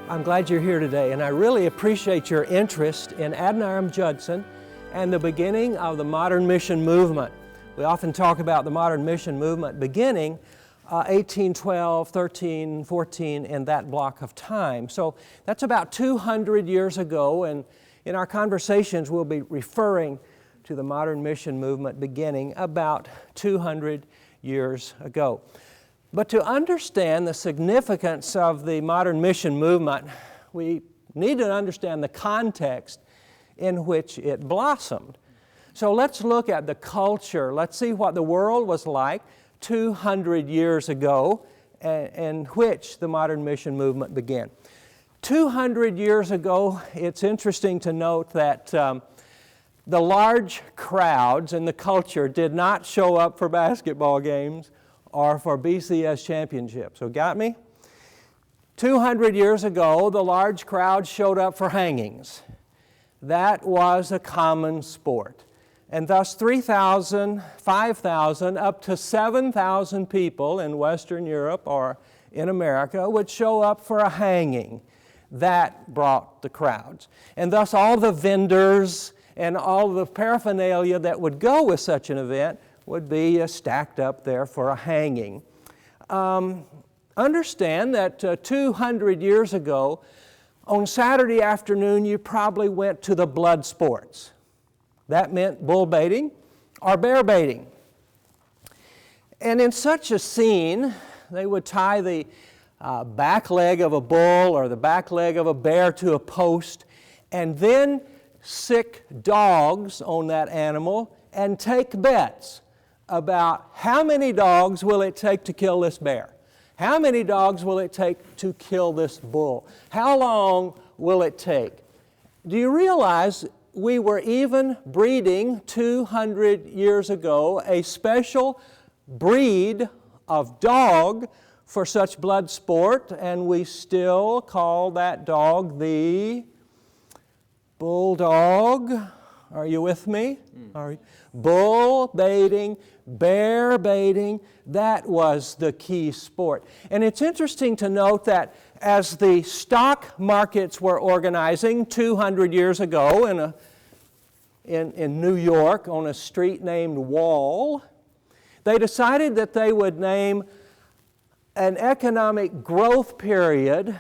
I'm glad you're here today, and I really appreciate your interest in Adoniram Judson and the beginning of the modern mission movement. We often talk about the modern mission movement beginning 1812, 13, 14, in that block of time. So that's about 200 years ago, and in our conversations we'll be referring to the modern mission movement beginning about 200 years ago. But to understand the significance of the modern mission movement, we need to understand the context in which it blossomed. So let's look at the culture. Let's see what the world was like 200 years ago in which the modern mission movement began. 200 years ago, it's interesting to note that the large crowds in the culture did not show up for basketball games or for BCS championships. So got me? 200 years ago, the large crowd showed up for hangings. That was a common sport. And thus 3,000, 5,000, up to 7,000 people in Western Europe or in America would show up for a hanging. That brought the crowds. And thus all the vendors and all the paraphernalia that would go with such an event would be stacked up there for a hanging. Understand that 200 years ago, on Saturday afternoon, you probably went to the blood sports. That meant bull baiting or bear baiting. And in such a scene, they would tie the back leg of a bull or the back leg of a bear to a post and then sick dogs on that animal and take bets about how many dogs will it take to kill this bear? How many dogs will it take to kill this bull? How long will it take? Do you realize we were even breeding 200 years ago a special breed of dog for such blood sport, and we still call that dog the bulldog? Are you with me? Bull baiting, bear baiting, that was the key sport. And it's interesting to note that as the stock markets were organizing 200 years ago in New York on a street named Wall, they decided that they would name an economic growth period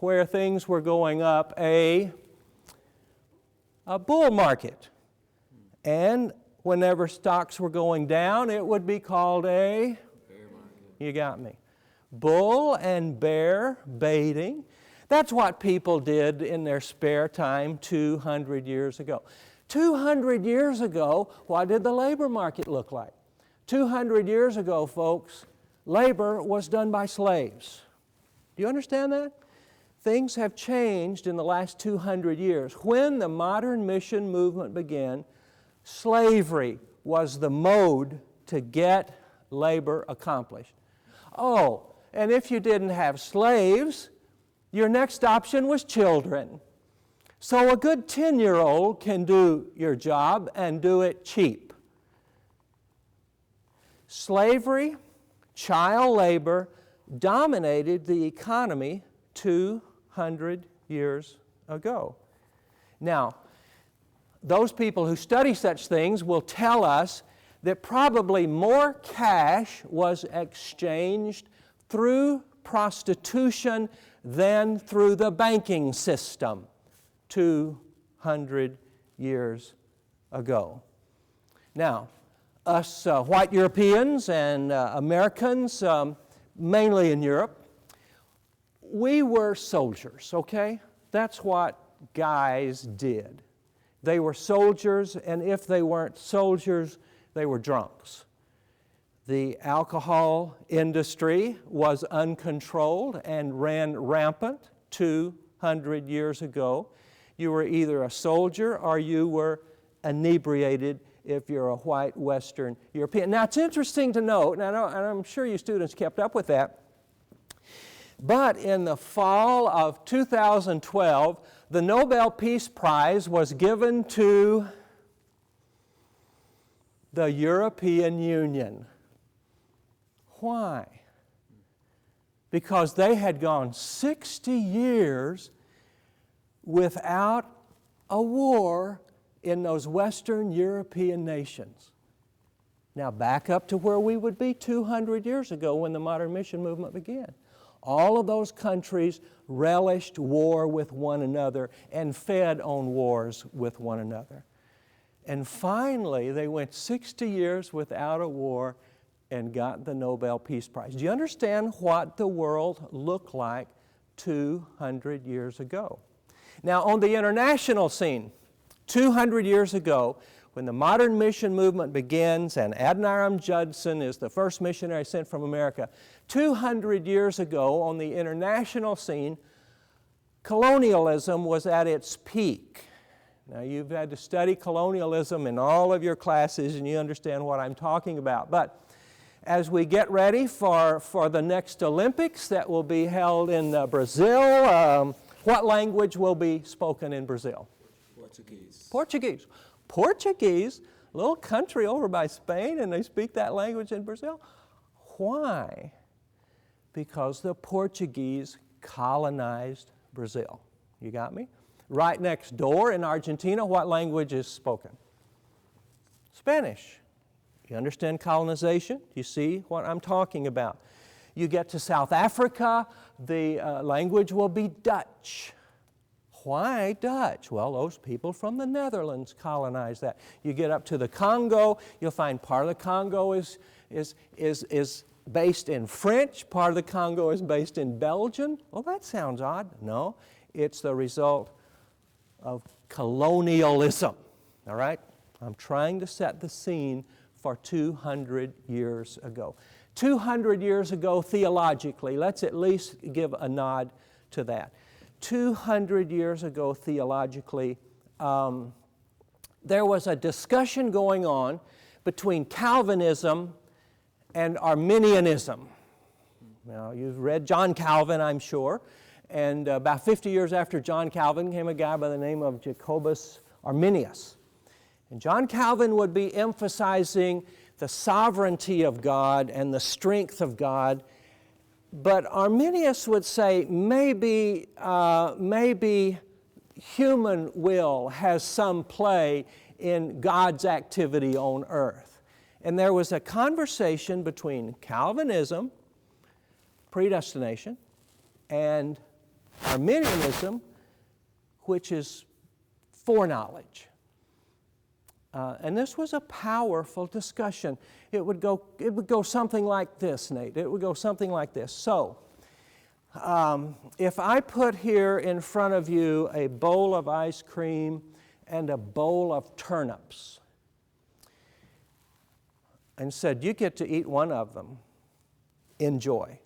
where things were going up a bull market. And whenever stocks were going down, it would be called a bear market. You got me. Bull and bear baiting. That's what people did in their spare time 200 years ago. 200 years ago, what did the labor market look like? 200 years ago, folks, labor was done by slaves. Do you understand that? Things have changed in the last 200 years. When the modern mission movement began, slavery was the mode to get labor accomplished. Oh, and if you didn't have slaves, your next option was children. So a good 10-year-old can do your job and do it cheap. Slavery, child labor, dominated the economy 200 years ago. Now, those people who study such things will tell us that probably more cash was exchanged through prostitution than through the banking system 200 years ago. Now, us white Europeans and Americans, mainly in Europe, we were soldiers, okay? That's what guys did. They were soldiers, and if they weren't soldiers, they were drunks. The alcohol industry was uncontrolled and ran rampant 200 years ago. You were either a soldier or you were inebriated if you're a white Western European. Now, it's interesting to note, and I'm sure you students kept up with that, but in the fall of 2012, the Nobel Peace Prize was given to the European Union. Why? because they had gone 60 years without a war in those Western European nations. Now back up to where we would be 200 years ago when the modern mission movement began. All of those countries relished war with one another and fed on wars with one another. And finally, they went 60 years without a war and got the Nobel Peace Prize. Do you understand what the world looked like 200 years ago? Now, on the international scene, 200 years ago, when the modern mission movement begins, and Adoniram Judson is the first missionary sent from America, 200 years ago on the international scene, colonialism was at its peak. Now, you've had to study colonialism in all of your classes, and you understand what I'm talking about. But as we get ready for the next Olympics that will be held in Brazil, what language will be spoken in Brazil? Portuguese. Portuguese. Portuguese, a little country over by Spain, and they speak that language in Brazil. Why? Because the Portuguese colonized Brazil. You got me? Right next door in Argentina, what language is spoken? Spanish. You understand colonization? You see what I'm talking about? You get to South Africa, the language will be Dutch. Why Dutch? Well, those people from the Netherlands colonized that. You get up to the Congo, you'll find part of the Congo is based in French, part of the Congo is based in Belgian. Well, that sounds odd. No, it's the result of colonialism. All right? I'm trying to set the scene for 200 years ago. 200 years ago, theologically, let's at least give a nod to that. 200 years ago, theologically, there was a discussion going on between Calvinism and Arminianism. Now, you've read John Calvin, I'm sure, and about 50 years after John Calvin came a guy by the name of Jacobus Arminius. And John Calvin would be emphasizing the sovereignty of God and the strength of God. But Arminius would say maybe human will has some play in God's activity on earth. And there was a conversation between Calvinism, predestination, and Arminianism, which is foreknowledge. And this was a powerful discussion. It would go something like this, Nate. It would go something like this. So, if I put here in front of you a bowl of ice cream and a bowl of turnips, and said, you get to eat one of them, enjoy.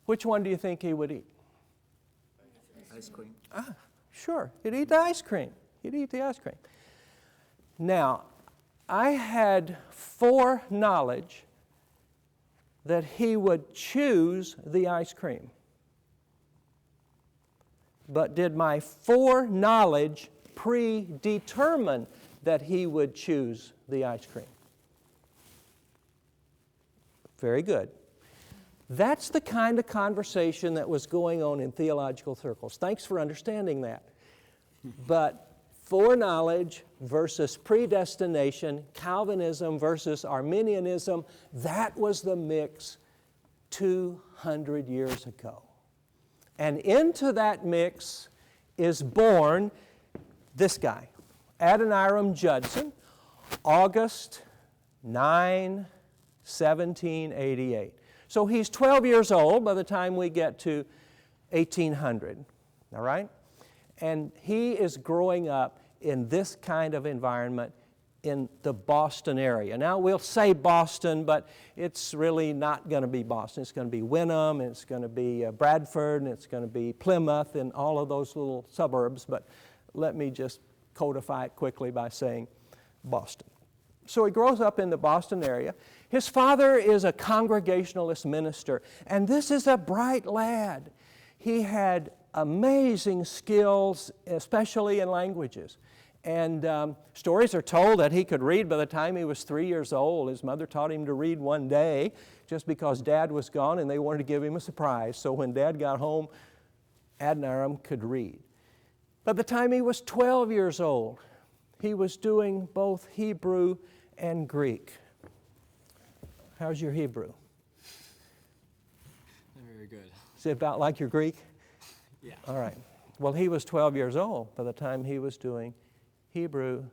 Which one do you think he would eat? Ice cream. Sure, he'd eat the ice cream. He'd eat the ice cream. Now, I had foreknowledge that he would choose the ice cream. But did my foreknowledge predetermine that he would choose the ice cream? Very good. That's the kind of conversation that was going on in theological circles. Thanks for understanding that. But foreknowledge versus predestination, Calvinism versus Arminianism, that was the mix 200 years ago. And into that mix is born this guy, Adoniram Judson, August 9, 1788. So he's 12 years old by the time we get to 1800, all right? And he is growing up in this kind of environment in the Boston area. Now, we'll say Boston, but it's really not going to be Boston. It's going to be Wenham, and it's going to be Bradford, and it's going to be Plymouth, and all of those little suburbs. But let me just codify it quickly by saying Boston. So he grows up in the Boston area. His father is a Congregationalist minister, and this is a bright lad. He had amazing skills, especially in languages. And stories are told that he could read by the time he was 3 years old. His mother taught him to read one day just because Dad was gone and they wanted to give him a surprise. So when Dad got home, Adoniram could read. By the time he was 12 years old, he was doing both Hebrew and Greek. How's your Hebrew? Very good. Is it about like your Greek? Yeah. All right. Well, he was 12 years old by the time he was doing Hebrew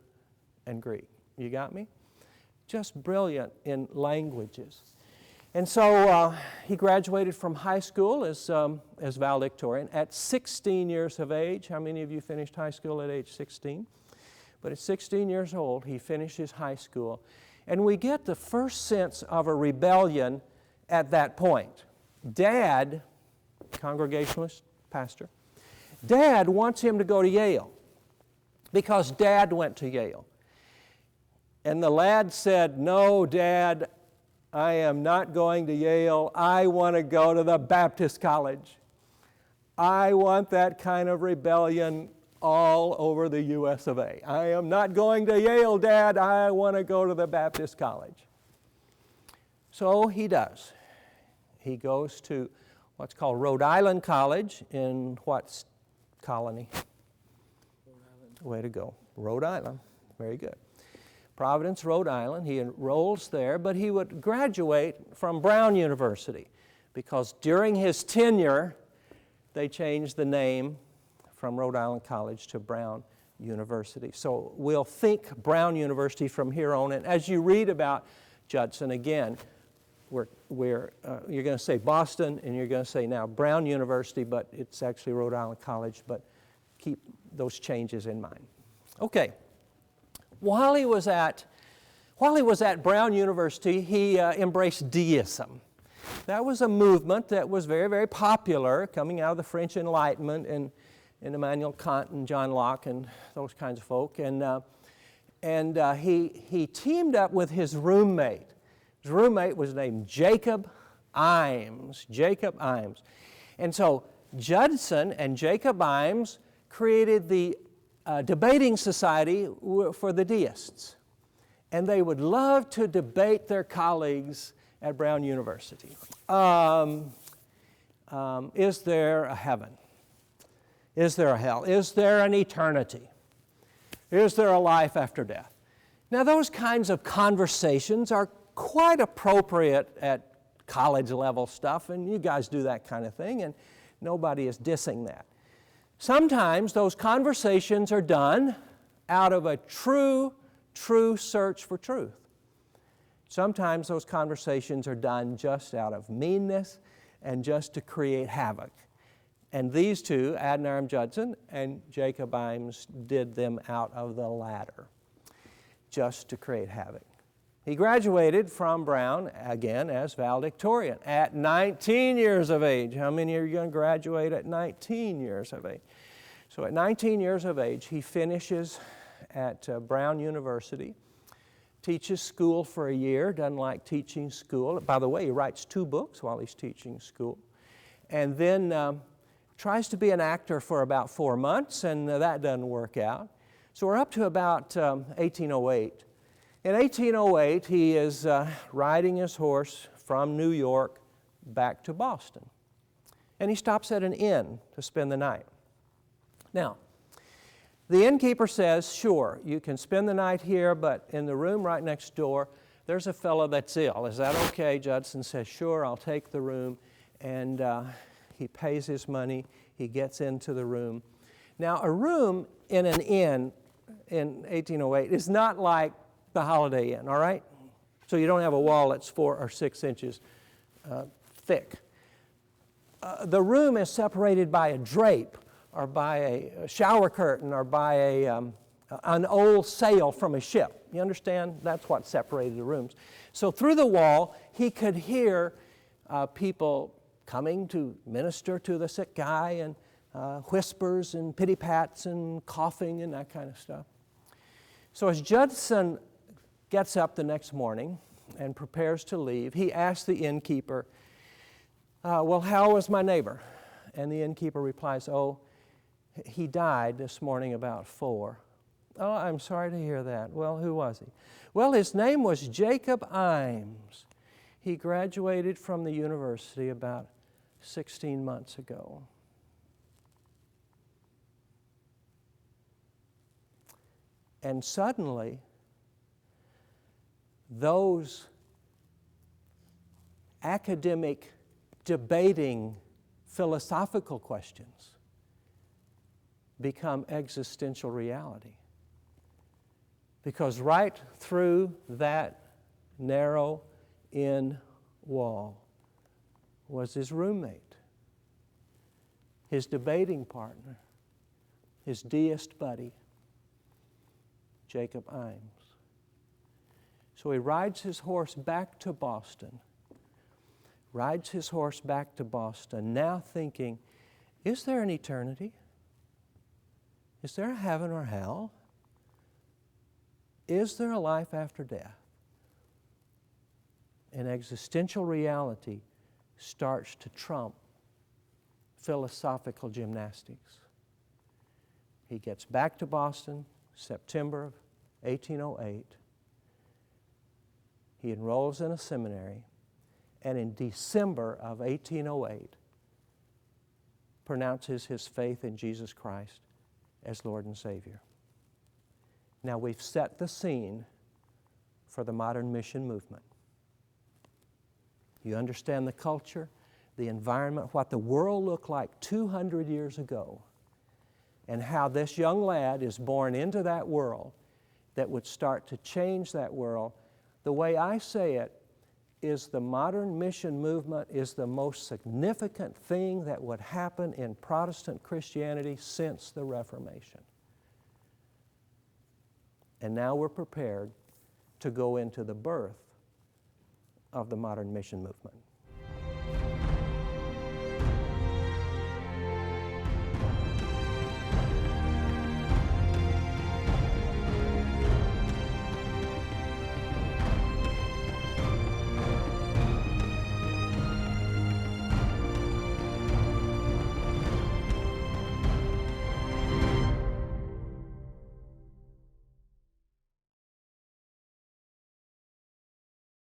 and Greek. You got me? Just brilliant in languages. And so he graduated from high school as valedictorian at 16 years of age. How many of you finished high school at age 16? But at 16 years old, he finishes high school. And we get the first sense of a rebellion at that point. Dad, Congregationalist pastor, Dad wants him to go to Yale because Dad went to Yale. And the lad said, "No, Dad, I am not going to Yale. I want to go to the Baptist college. I want that kind of rebellion all over the US of A. I am not going to Yale, Dad. I want to go to the Baptist college." So he does. He goes to what's called Rhode Island College in what colony? Rhode Island. Way to go. Rhode Island. Very good. Providence, Rhode Island. He enrolls there, but he would graduate from Brown University because during his tenure, they changed the name from Rhode Island College to Brown University. So we'll think Brown University from here on. And as you read about Judson, again, you're going to say Boston, and you're going to say now Brown University, but it's actually Rhode Island College, but keep those changes in mind. Okay. While he was at Brown University, he embraced deism. That was a movement that was very, very popular coming out of the French Enlightenment and Immanuel Kant and John Locke and those kinds of folk. And he teamed up with his roommate. His roommate was named Jacob Imes. Jacob Imes. And so Judson and Jacob Imes created the debating society for the deists. And they would love to debate their colleagues at Brown University. Is there a heaven? Is there a hell? Is there an eternity? Is there a life after death? Now, those kinds of conversations are quite appropriate at college level stuff, and you guys do that kind of thing, and nobody is dissing that. Sometimes those conversations are done out of a true search for truth. Sometimes those conversations are done just out of meanness and just to create havoc. And these two, Adoniram Judson and Jacob Imes, did them out of the latter, just to create havoc. He graduated from Brown, again, as valedictorian at 19 years of age. How many are you going to graduate at 19 years of age? So at 19 years of age, he finishes at Brown University, teaches school for a year, doesn't like teaching school. By the way, he writes 2 books while he's teaching school. And then tries to be an actor for about 4 months, and that doesn't work out. So we're up to about 1808. In 1808, he is riding his horse from New York back to Boston. And he stops at an inn to spend the night. Now, the innkeeper says, "Sure, you can spend the night here, but in the room right next door, there's a fellow that's ill. Is that okay?" Judson says, "Sure, I'll take the room." And he pays his money. He gets into the room. Now, a room in an inn in 1808 is not like the Holiday Inn, all right? So you don't have a wall that's 4 or 6 inches thick. The room is separated by a drape or by a shower curtain or by an old sail from a ship. You understand? That's what separated the rooms. So through the wall, he could hear people coming to minister to the sick guy, and whispers and pity-pats and coughing and that kind of stuff. So as Judson gets up the next morning and prepares to leave, he asks the innkeeper, "Well, how was my neighbor?" And the innkeeper replies, "Oh, he died this morning about 4." Oh, I'm sorry to hear that. Well, who was he? Well, his name was Jacob Imes. He graduated from the university about 16 months ago. And suddenly, those academic, debating, philosophical questions become existential reality. Because right through that narrow in wall was his roommate, his debating partner, his deist buddy, Jacob Imes. So he rides his horse back to Boston, now thinking, is there an eternity? Is there a heaven or hell? Is there a life after death? And existential reality starts to trump philosophical gymnastics. He gets back to Boston, September of 1808. He enrolls in a seminary, and in December of 1808, pronounces his faith in Jesus Christ as Lord and Savior. Now we've set the scene for the modern mission movement. You understand the culture, the environment, what the world looked like 200 years ago, and how this young lad is born into that world that would start to change that world. The way I say it is the modern mission movement is the most significant thing that would happen in Protestant Christianity since the Reformation. And now we're prepared to go into the birth of the modern mission movement.